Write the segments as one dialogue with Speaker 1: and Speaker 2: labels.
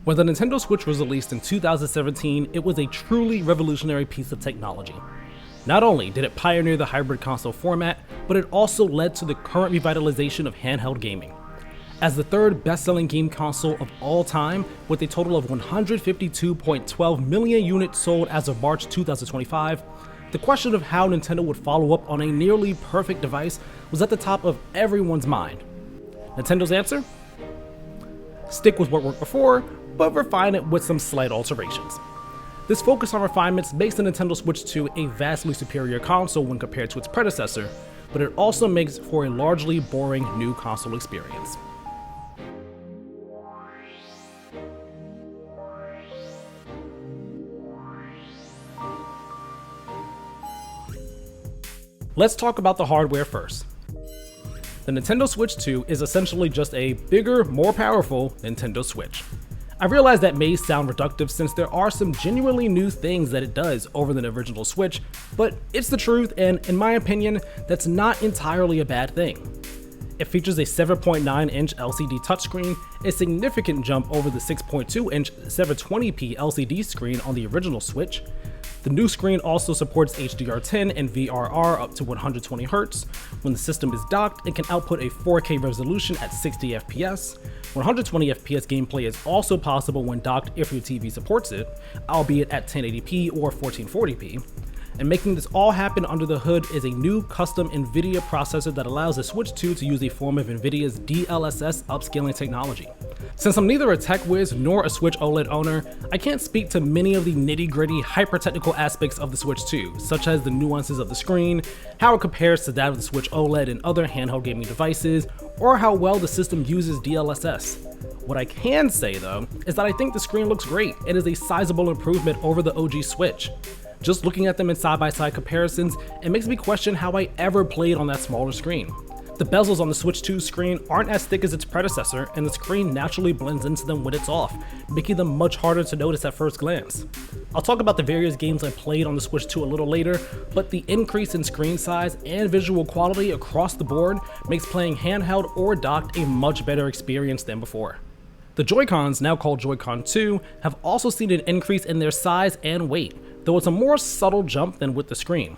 Speaker 1: When the Nintendo Switch was released in 2017, it was a truly revolutionary piece of technology. Not only did it pioneer the hybrid console format, but it also led to the current revitalization of handheld gaming. As the third best-selling game console of all time, with a total of 152.12 million units sold as of March 2025, the question of how Nintendo would follow up on a nearly perfect device was at the top of everyone's mind. Nintendo's answer? Stick with what worked before, but refine it with some slight alterations. This focus on refinements makes the Nintendo Switch 2 a vastly superior console when compared to its predecessor, but it also makes for a largely boring new console experience. Let's talk about the hardware first. The Nintendo Switch 2 is essentially just a bigger, more powerful Nintendo Switch. I realize that may sound reductive since there are some genuinely new things that it does over the original Switch, but it's the truth, and in my opinion, that's not entirely a bad thing. It features a 7.9-inch LCD touchscreen, a significant jump over the 6.2-inch 720p LCD screen on the original Switch. The new screen also supports HDR10 and VRR up to 120Hz. When the system is docked, it can output a 4K resolution at 60 FPS. 120 FPS gameplay is also possible when docked if your TV supports it, albeit at 1080p or 1440p. And making this all happen under the hood is a new custom NVIDIA processor that allows the Switch 2 to use a form of NVIDIA's DLSS upscaling technology. Since I'm neither a tech whiz nor a Switch OLED owner, I can't speak to many of the nitty-gritty, hyper-technical aspects of the Switch 2, such as the nuances of the screen, how it compares to that of the Switch OLED and other handheld gaming devices, or how well the system uses DLSS. What I can say though, is that I think the screen looks great and is a sizable improvement over the OG Switch. Just looking at them in side-by-side comparisons, it makes me question how I ever played on that smaller screen. The bezels on the Switch 2 screen aren't as thick as its predecessor, and the screen naturally blends into them when it's off, making them much harder to notice at first glance. I'll talk about the various games I played on the Switch 2 a little later, but the increase in screen size and visual quality across the board makes playing handheld or docked a much better experience than before. The Joy-Cons, now called Joy-Con 2, have also seen an increase in their size and weight, though it's a more subtle jump than with the screen.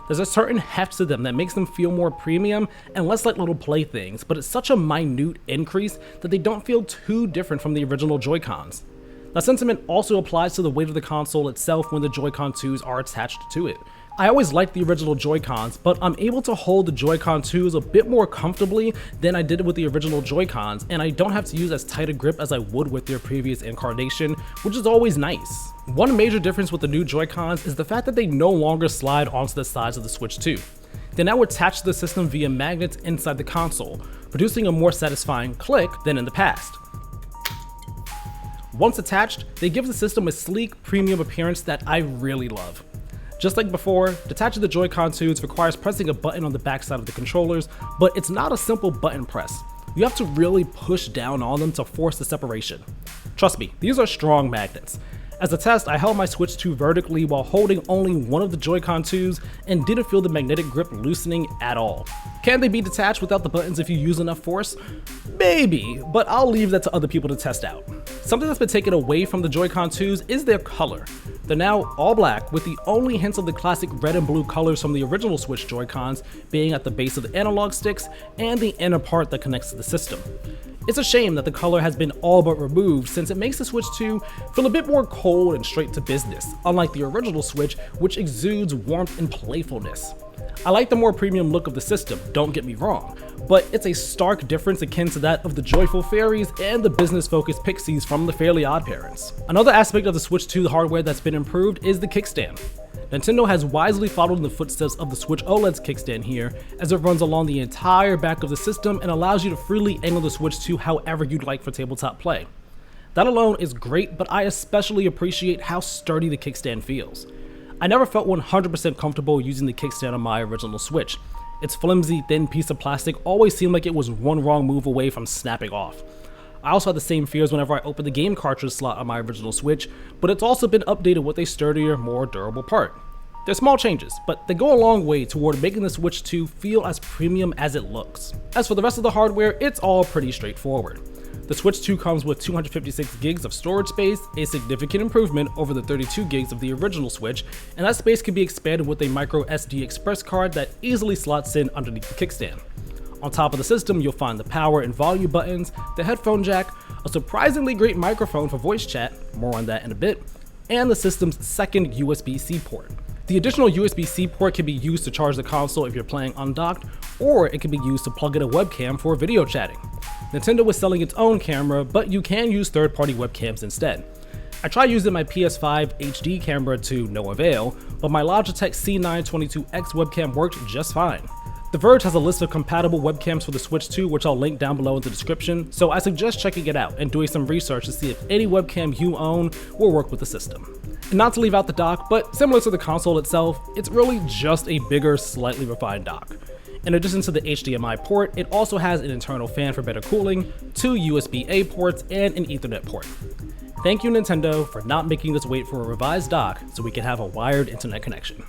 Speaker 1: There's a certain heft to them that makes them feel more premium and less like little playthings, but it's such a minute increase that they don't feel too different from the original Joy-Cons. That sentiment also applies to the weight of the console itself when the Joy-Con 2s are attached to it. I always liked the original Joy-Cons, but I'm able to hold the Joy-Con 2s a bit more comfortably than I did with the original Joy-Cons, and I don't have to use as tight a grip as I would with their previous incarnation, which is always nice. One major difference with the new Joy-Cons is the fact that they no longer slide onto the sides of the Switch 2. They now attach to the system via magnets inside the console, producing a more satisfying click than in the past. Once attached, they give the system a sleek, premium appearance that I really love. Just like before, detaching the Joy-Con 2s requires pressing a button on the backside of the controllers, but it's not a simple button press. You have to really push down on them to force the separation. Trust me, these are strong magnets. As a test, I held my Switch 2 vertically while holding only one of the Joy-Con 2s and didn't feel the magnetic grip loosening at all. Can they be detached without the buttons if you use enough force? Maybe, but I'll leave that to other people to test out. Something that's been taken away from the Joy-Con 2s is their color. They're now all black, with the only hints of the classic red and blue colors from the original Switch Joy-Cons being at the base of the analog sticks and the inner part that connects to the system. It's a shame that the color has been all but removed, since it makes the Switch 2 feel a bit more cold and straight to business, unlike the original Switch, which exudes warmth and playfulness. I like the more premium look of the system, don't get me wrong, but it's a stark difference akin to that of the Joyful Fairies and the business-focused Pixies from the Fairly OddParents. Another aspect of the Switch 2 hardware that's been improved is the kickstand. Nintendo has wisely followed in the footsteps of the Switch OLED's kickstand here, as it runs along the entire back of the system and allows you to freely angle the Switch 2 however you'd like for tabletop play. That alone is great, but I especially appreciate how sturdy the kickstand feels. I never felt 100% comfortable using the kickstand on my original Switch. Its flimsy, thin piece of plastic always seemed like it was one wrong move away from snapping off. I also had the same fears whenever I opened the game cartridge slot on my original Switch, but it's also been updated with a sturdier, more durable part. They're small changes, but they go a long way toward making the Switch 2 feel as premium as it looks. As for the rest of the hardware, it's all pretty straightforward. The Switch 2 comes with 256 gigs of storage space, a significant improvement over the 32 gigs of the original Switch, and that space can be expanded with a micro SD express card that easily slots in underneath the kickstand. On top of the system, you'll find the power and volume buttons, the headphone jack, a surprisingly great microphone for voice chat, more on that in a bit, and the system's second USB-C port. The additional USB-C port can be used to charge the console if you're playing undocked, or it can be used to plug in a webcam for video chatting. Nintendo is selling its own camera, but you can use third-party webcams instead. I tried using my PS5 HD camera to no avail, but my Logitech C922X webcam worked just fine. The Verge has a list of compatible webcams for the Switch 2, which I'll link down below in the description, so I suggest checking it out and doing some research to see if any webcam you own will work with the system. And not to leave out the dock, but similar to the console itself, it's really just a bigger, slightly refined dock. In addition to the HDMI port, it also has an internal fan for better cooling, 2 USB-A ports, and an Ethernet port. Thank you, Nintendo, for not making us wait for a revised dock so we can have a wired internet connection.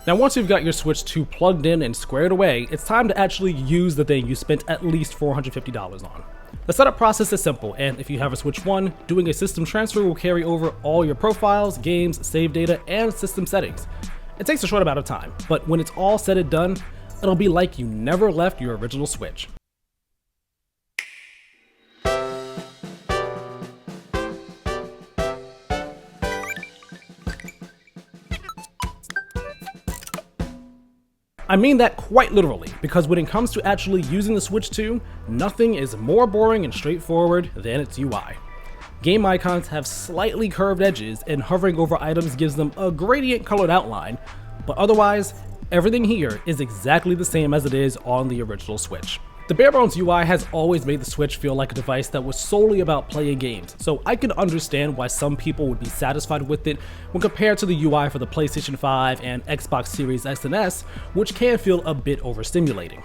Speaker 1: Now once you've got your Switch 2 plugged in and squared away, it's time to actually use the thing you spent at least $450 on. The setup process is simple, and if you have a Switch 1, doing a system transfer will carry over all your profiles, games, save data, and system settings. It takes a short amount of time, but when it's all said and done, it'll be like you never left your original Switch. I mean that quite literally, because when it comes to actually using the Switch 2, nothing is more boring and straightforward than its UI. Game icons have slightly curved edges, and hovering over items gives them a gradient colored outline, but otherwise, everything here is exactly the same as it is on the original Switch. The barebones UI has always made the Switch feel like a device that was solely about playing games, so I can understand why some people would be satisfied with it when compared to the UI for the PlayStation 5 and Xbox Series X and S, which can feel a bit overstimulating.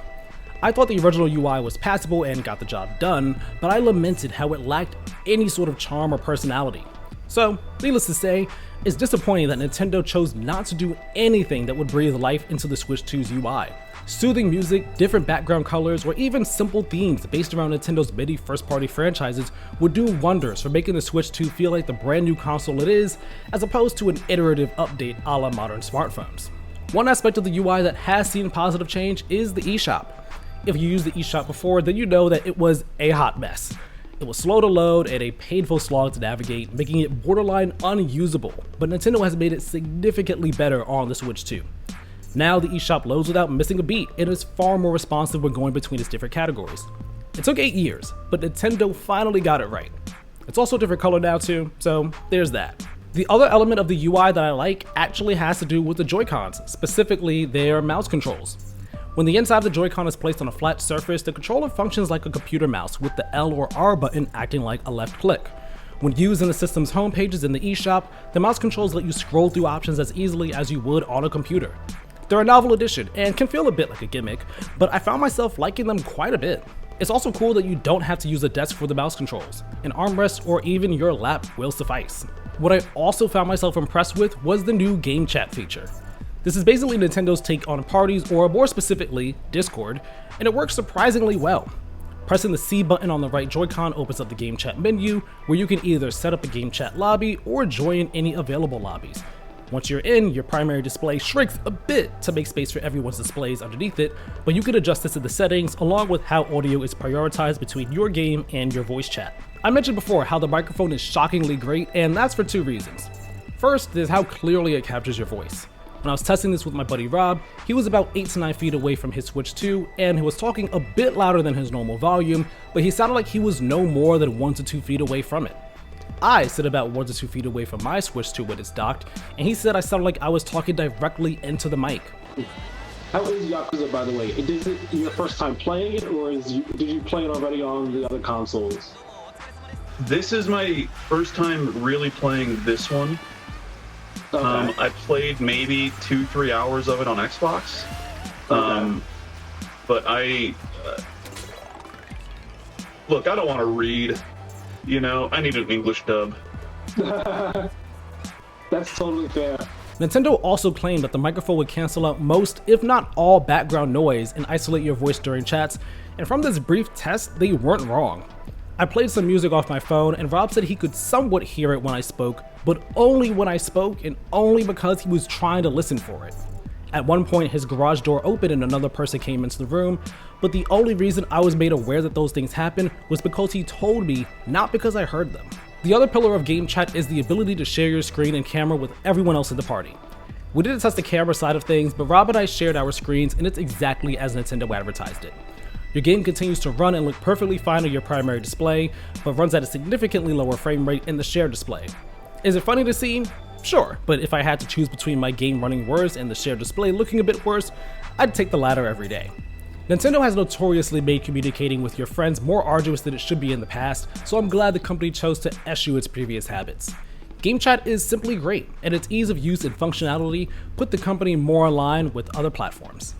Speaker 1: I thought the original UI was passable and got the job done, but I lamented how it lacked any sort of charm or personality. So, needless to say, it's disappointing that Nintendo chose not to do anything that would breathe life into the Switch 2's UI. Soothing music, different background colors, or even simple themes based around Nintendo's many first-party franchises would do wonders for making the Switch 2 feel like the brand new console it is, as opposed to an iterative update a la modern smartphones. One aspect of the UI that has seen positive change is the eShop. If you used the eShop before, then you know that it was a hot mess. It was slow to load and a painful slog to navigate, making it borderline unusable, but Nintendo has made it significantly better on the Switch 2. Now the eShop loads without missing a beat and is far more responsive when going between its different categories. It took 8 years, but Nintendo finally got it right. It's also a different color now too, so there's that. The other element of the UI that I like actually has to do with the Joy-Cons, specifically their mouse controls. When the inside of the Joy-Con is placed on a flat surface, the controller functions like a computer mouse, with the L or R button acting like a left click. When used in the system's home pages in the eShop, the mouse controls let you scroll through options as easily as you would on a computer. They're a novel addition and can feel a bit like a gimmick, but I found myself liking them quite a bit. It's also cool that you don't have to use a desk for the mouse controls. An armrest or even your lap will suffice. What I also found myself impressed with was the new game chat feature. This is basically Nintendo's take on parties, or more specifically, Discord, and it works surprisingly well. Pressing the C button on the right Joy-Con opens up the game chat menu, where you can either set up a game chat lobby or join any available lobbies. Once you're in, your primary display shrinks a bit to make space for everyone's displays underneath it, but you can adjust this in the settings along with how audio is prioritized between your game and your voice chat. I mentioned before how the microphone is shockingly great, and that's for 2 reasons. First is how clearly it captures your voice. When I was testing this with my buddy Rob, he was about 8 to 9 feet away from his Switch 2, and he was talking a bit louder than his normal volume, but he sounded like he was no more than 1 to 2 feet away from it. I sit about 1 to 2 feet away from my Switch 2 when it's docked, and he said I sounded like I was talking directly into the mic.
Speaker 2: How is Yakuza, by the way? Is it your first time playing it, or did you play it already on the other consoles?
Speaker 3: This is my first time really playing this one. Okay. I played maybe 2-3 hours of it on Xbox. Okay. But look, I don't want to read. You know, I need an English dub.
Speaker 2: That's totally fair.
Speaker 1: Nintendo also claimed that the microphone would cancel out most, if not all, background noise and isolate your voice during chats, and from this brief test, they weren't wrong. I played some music off my phone, and Rob said he could somewhat hear it when I spoke, but only when I spoke and only because he was trying to listen for it. At one point, his garage door opened and another person came into the room, but the only reason I was made aware that those things happened was because he told me, not because I heard them. The other pillar of game chat is the ability to share your screen and camera with everyone else in the party. We didn't test the camera side of things, but Rob and I shared our screens and it's exactly as Nintendo advertised it. Your game continues to run and look perfectly fine on your primary display, but runs at a significantly lower frame rate in the shared display. Is it funny to see? Sure, but if I had to choose between my game running worse and the shared display looking a bit worse, I'd take the latter every day. Nintendo has notoriously made communicating with your friends more arduous than it should be in the past, so I'm glad the company chose to eschew its previous habits. Game chat is simply great, and its ease of use and functionality put the company more in line with other platforms.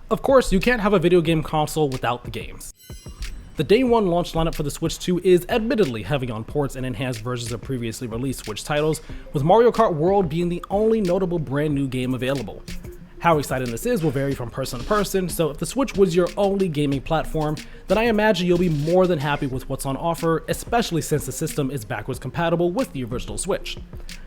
Speaker 1: Of course, you can't have a video game console without the games. The day one launch lineup for the Switch 2 is admittedly heavy on ports and enhanced versions of previously released Switch titles, with Mario Kart World being the only notable brand new game available. How exciting this is will vary from person to person, so if the Switch was your only gaming platform, then I imagine you'll be more than happy with what's on offer, especially since the system is backwards compatible with the original Switch.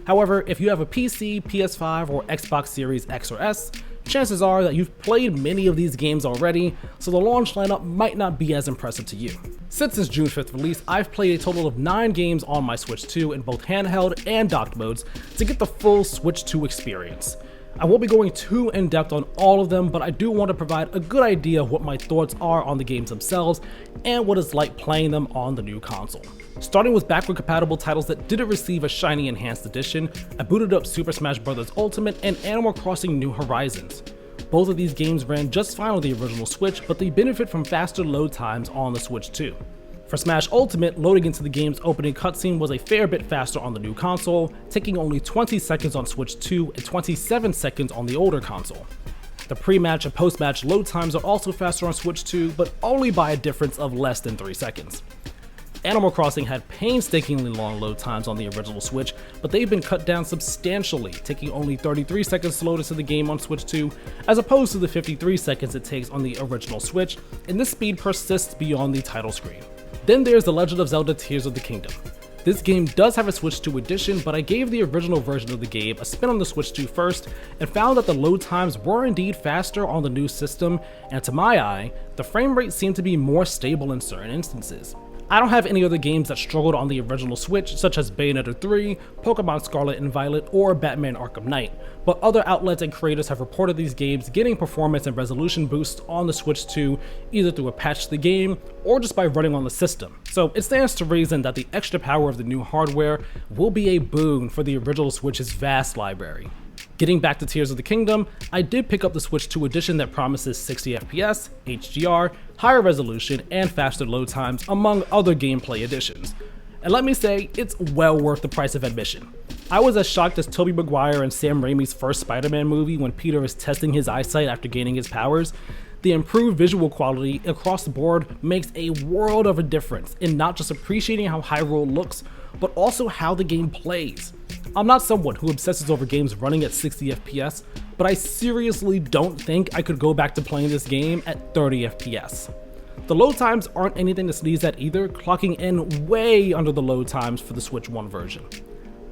Speaker 1: However, if you have a PC, PS5, or Xbox Series X or S, chances are that you've played many of these games already, so the launch lineup might not be as impressive to you. Since its June 5th release, I've played a total of 9 games on my Switch 2 in both handheld and docked modes to get the full Switch 2 experience. I won't be going too in-depth on all of them, but I do want to provide a good idea of what my thoughts are on the games themselves and what it's like playing them on the new console. Starting with backward compatible titles that didn't receive a shiny enhanced edition, I booted up Super Smash Bros. Ultimate and Animal Crossing New Horizons. Both of these games ran just fine on the original Switch, but they benefit from faster load times on the Switch 2. For Smash Ultimate, loading into the game's opening cutscene was a fair bit faster on the new console, taking only 20 seconds on Switch 2 and 27 seconds on the older console. The pre-match and post-match load times are also faster on Switch 2, but only by a difference of less than 3 seconds. Animal Crossing had painstakingly long load times on the original Switch, but they've been cut down substantially, taking only 33 seconds to load into the game on Switch 2, as opposed to the 53 seconds it takes on the original Switch, and this speed persists beyond the title screen. Then there's The Legend of Zelda Tears of the Kingdom. This game does have a Switch 2 edition, but I gave the original version of the game a spin on the Switch 2 first, and found that the load times were indeed faster on the new system, and to my eye, the frame rate seemed to be more stable in certain instances. I don't have any other games that struggled on the original Switch, such as Bayonetta 3, Pokemon Scarlet and Violet, or Batman Arkham Knight, but other outlets and creators have reported these games getting performance and resolution boosts on the Switch 2, either through a patch to the game, or just by running on the system, so it stands to reason that the extra power of the new hardware will be a boon for the original Switch's vast library. Getting back to Tears of the Kingdom, I did pick up the Switch 2 edition that promises 60 FPS, HDR, higher resolution, and faster load times, among other gameplay additions. And let me say, it's well worth the price of admission. I was as shocked as Tobey Maguire in Sam Raimi's first Spider-Man movie when Peter is testing his eyesight after gaining his powers. The improved visual quality across the board makes a world of a difference in not just appreciating how Hyrule looks, but also how the game plays. I'm not someone who obsesses over games running at 60 FPS, but I seriously don't think I could go back to playing this game at 30 FPS. The load times aren't anything to sneeze at either, clocking in way under the load times for the Switch 1 version.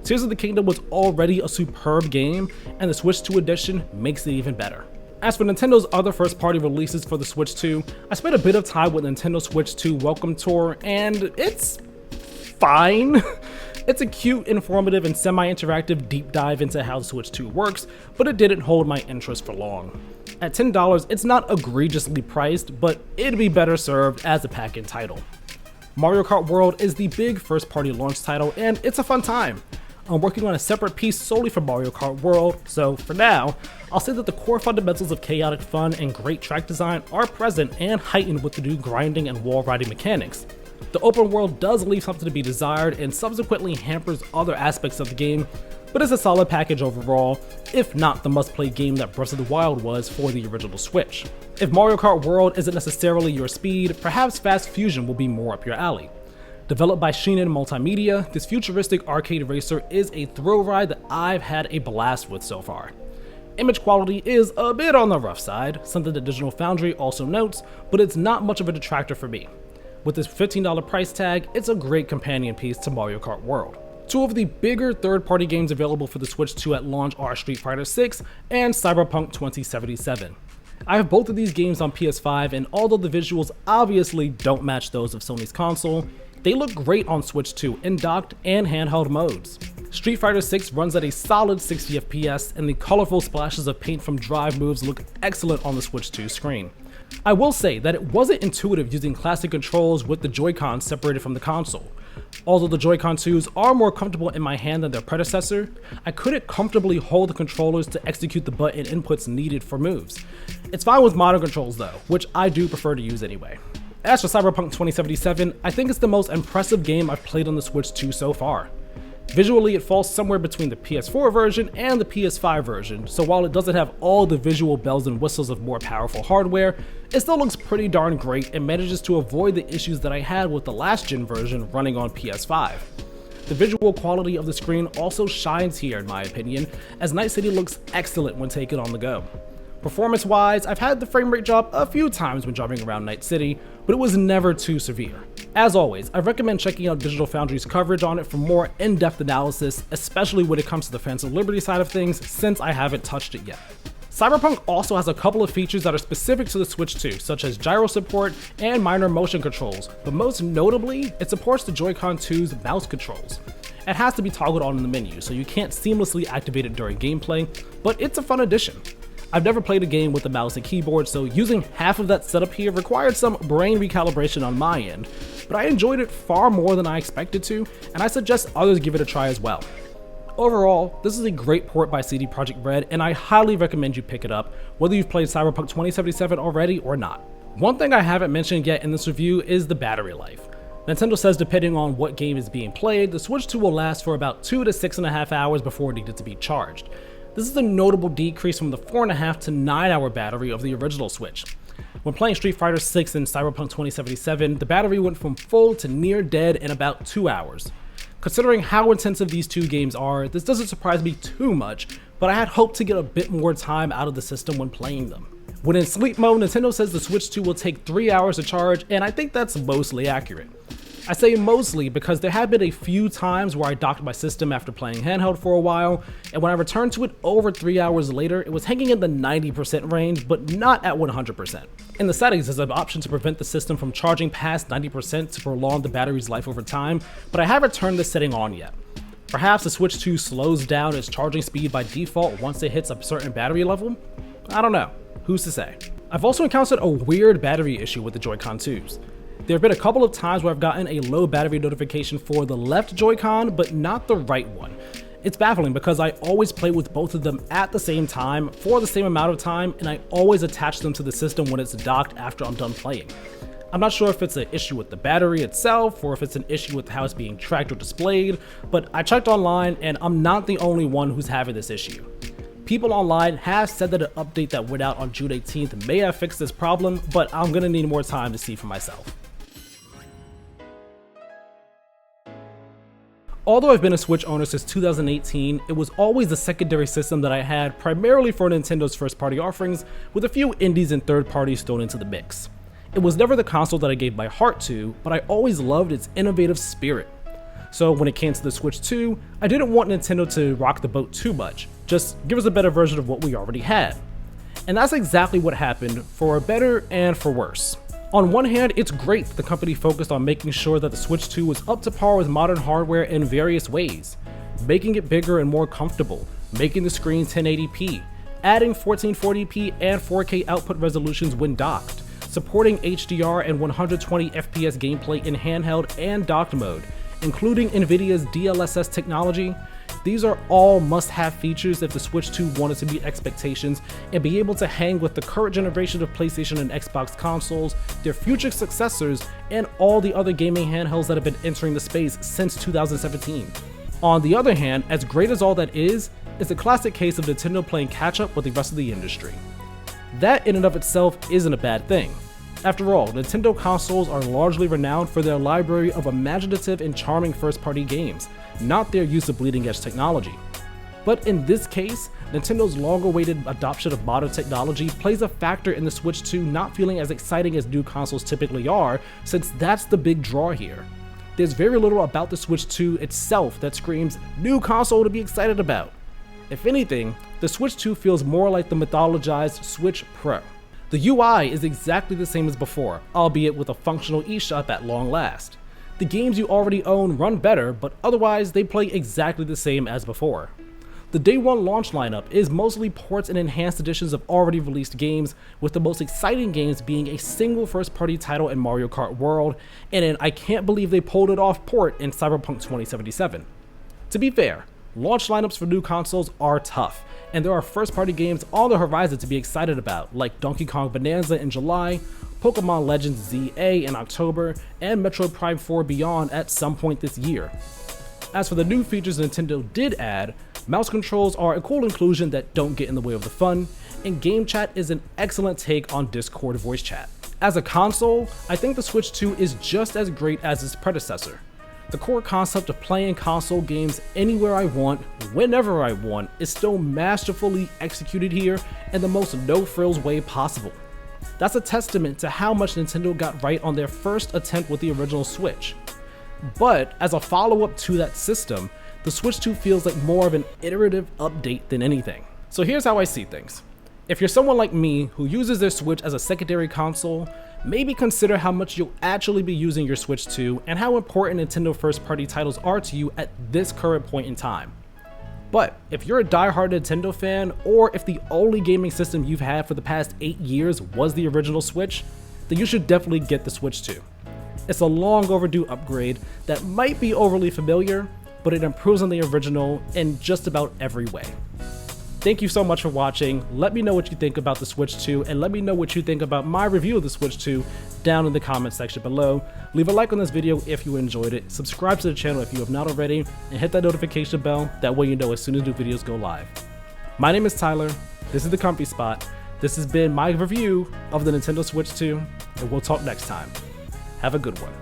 Speaker 1: Tears of the Kingdom was already a superb game, and the Switch 2 edition makes it even better. As for Nintendo's other first-party releases for the Switch 2, I spent a bit of time with Nintendo Switch 2 Welcome Tour, and it's fine. It's a cute, informative, and semi-interactive deep dive into how the Switch 2 works, but it didn't hold my interest for long. At $10, it's not egregiously priced, but it'd be better served as a pack-in title. Mario Kart World is the big first-party launch title, and it's a fun time. I'm working on a separate piece solely for Mario Kart World, so for now, I'll say that the core fundamentals of chaotic fun and great track design are present and heightened with the new grinding and wall riding mechanics. The open world does leave something to be desired and subsequently hampers other aspects of the game, but it's a solid package overall, if not the must-play game that Breath of the Wild was for the original Switch. If Mario Kart World isn't necessarily your speed, perhaps Fast Fusion will be more up your alley. Developed by Sheenan Multimedia, this futuristic arcade racer is a thrill ride that I've had a blast with so far. Image quality is a bit on the rough side, something that Digital Foundry also notes, but it's not much of a detractor for me. With this $15 price tag, it's a great companion piece to Mario Kart World. Two of the bigger third-party games available for the Switch 2 at launch are Street Fighter 6 and Cyberpunk 2077. I have both of these games on PS5, and although the visuals obviously don't match those of Sony's console, they look great on Switch 2 in docked and handheld modes. Street Fighter 6 runs at a solid 60 FPS, and the colorful splashes of paint from drive moves look excellent on the Switch 2 screen. I will say that it wasn't intuitive using classic controls with the Joy-Cons separated from the console. Although the Joy-Con 2s are more comfortable in my hand than their predecessor, I couldn't comfortably hold the controllers to execute the button inputs needed for moves. It's fine with modern controls though, which I do prefer to use anyway. As for Cyberpunk 2077, I think it's the most impressive game I've played on the Switch 2 so far. Visually, it falls somewhere between the PS4 version and the PS5 version, so while it doesn't have all the visual bells and whistles of more powerful hardware, it still looks pretty darn great and manages to avoid the issues that I had with the last gen version running on PS5. The visual quality of the screen also shines here in my opinion, as Night City looks excellent when taken on the go. Performance-wise, I've had the frame rate drop a few times when driving around Night City, but it was never too severe. As always, I recommend checking out Digital Foundry's coverage on it for more in-depth analysis, especially when it comes to the Phantom Liberty side of things, since I haven't touched it yet. Cyberpunk also has a couple of features that are specific to the Switch 2, such as gyro support and minor motion controls, but most notably, it supports the Joy-Con 2's mouse controls. It has to be toggled on in the menu, so you can't seamlessly activate it during gameplay, but it's a fun addition. I've never played a game with a mouse and keyboard, so using half of that setup here required some brain recalibration on my end, but I enjoyed it far more than I expected to, and I suggest others give it a try as well. Overall, this is a great port by CD Projekt Red, and I highly recommend you pick it up, whether you've played Cyberpunk 2077 already or not. One thing I haven't mentioned yet in this review is the battery life. Nintendo says depending on what game is being played, the Switch 2 will last for about 2 to 6.5 hours before it needed to be charged. This is a notable decrease from the 4.5 to 9 hour battery of the original Switch. When playing Street Fighter 6 and Cyberpunk 2077, the battery went from full to near dead in about 2 hours. Considering how intensive these two games are, this doesn't surprise me too much, but I had hoped to get a bit more time out of the system when playing them. When in sleep mode, Nintendo says the Switch 2 will take 3 hours to charge, and I think that's mostly accurate. I say mostly because there have been a few times where I docked my system after playing handheld for a while, and when I returned to it over 3 hours later, it was hanging in the 90% range, but not at 100%. In the settings, there's an option to prevent the system from charging past 90% to prolong the battery's life over time, but I haven't turned this setting on yet. Perhaps the Switch 2 slows down its charging speed by default once it hits a certain battery level? I don't know. Who's to say? I've also encountered a weird battery issue with the Joy-Con 2s. There have been a couple of times where I've gotten a low battery notification for the left Joy-Con, but not the right one. It's baffling because I always play with both of them at the same time for the same amount of time, and I always attach them to the system when it's docked after I'm done playing. I'm not sure if it's an issue with the battery itself or if it's an issue with how it's being tracked or displayed, but I checked online and I'm not the only one who's having this issue. People online have said that an update that went out on June 18th may have fixed this problem, but I'm gonna need more time to see for myself. Although I've been a Switch owner since 2018, it was always the secondary system that I had primarily for Nintendo's first-party offerings, with a few indies and third parties thrown into the mix. It was never the console that I gave my heart to, but I always loved its innovative spirit. So when it came to the Switch 2, I didn't want Nintendo to rock the boat too much, just give us a better version of what we already had. And that's exactly what happened, for better and for worse. On one hand, it's great that the company focused on making sure that the Switch 2 was up to par with modern hardware in various ways, making it bigger and more comfortable, making the screen 1080p, adding 1440p and 4K output resolutions when docked, supporting HDR and 120 FPS gameplay in handheld and docked mode, including Nvidia's DLSS technology. These are all must-have features if the Switch 2 wanted to meet expectations and be able to hang with the current generation of PlayStation and Xbox consoles, their future successors, and all the other gaming handhelds that have been entering the space since 2017. On the other hand, as great as all that is, it's a classic case of Nintendo playing catch-up with the rest of the industry. That in and of itself isn't a bad thing. After all, Nintendo consoles are largely renowned for their library of imaginative and charming first-party games, not their use of bleeding-edge technology. But in this case, Nintendo's long-awaited adoption of modern technology plays a factor in the Switch 2 not feeling as exciting as new consoles typically are, since that's the big draw here. There's very little about the Switch 2 itself that screams, new console to be excited about. If anything, the Switch 2 feels more like the mythologized Switch Pro. The UI is exactly the same as before, albeit with a functional eShop at long last. The games you already own run better, but otherwise they play exactly the same as before. The day one launch lineup is mostly ports and enhanced editions of already released games, with the most exciting games being a single first-party title in Mario Kart World, and an I can't believe they pulled it off port in Cyberpunk 2077. To be fair, launch lineups for new consoles are tough, and there are first-party games on the horizon to be excited about, like Donkey Kong Bonanza in July, Pokemon Legends ZA in October, and Metroid Prime 4 Beyond at some point this year. As for the new features Nintendo did add, mouse controls are a cool inclusion that don't get in the way of the fun, and game chat is an excellent take on Discord voice chat. As a console, I think the Switch 2 is just as great as its predecessor. The core concept of playing console games anywhere I want, whenever I want, is still masterfully executed here in the most no-frills way possible. That's a testament to how much Nintendo got right on their first attempt with the original Switch. But as a follow-up to that system, the Switch 2 feels like more of an iterative update than anything. So here's how I see things. If you're someone like me who uses their Switch as a secondary console, maybe consider how much you'll actually be using your Switch 2 and how important Nintendo first-party titles are to you at this current point in time. But if you're a die-hard Nintendo fan, or if the only gaming system you've had for the past 8 years was the original Switch, then you should definitely get the Switch 2. It's a long overdue upgrade that might be overly familiar, but it improves on the original in just about every way. Thank you so much for watching. Let me know what you think about the Switch 2, and let me know what you think about my review of the Switch 2 down in the comment section below. Leave a like on this video if you enjoyed it, subscribe to the channel if you have not already, and hit that notification bell, that way you know as soon as new videos go live. My name is Tyler, this is TheComfySpot, this has been my review of the Nintendo Switch 2, and we'll talk next time. Have a good one.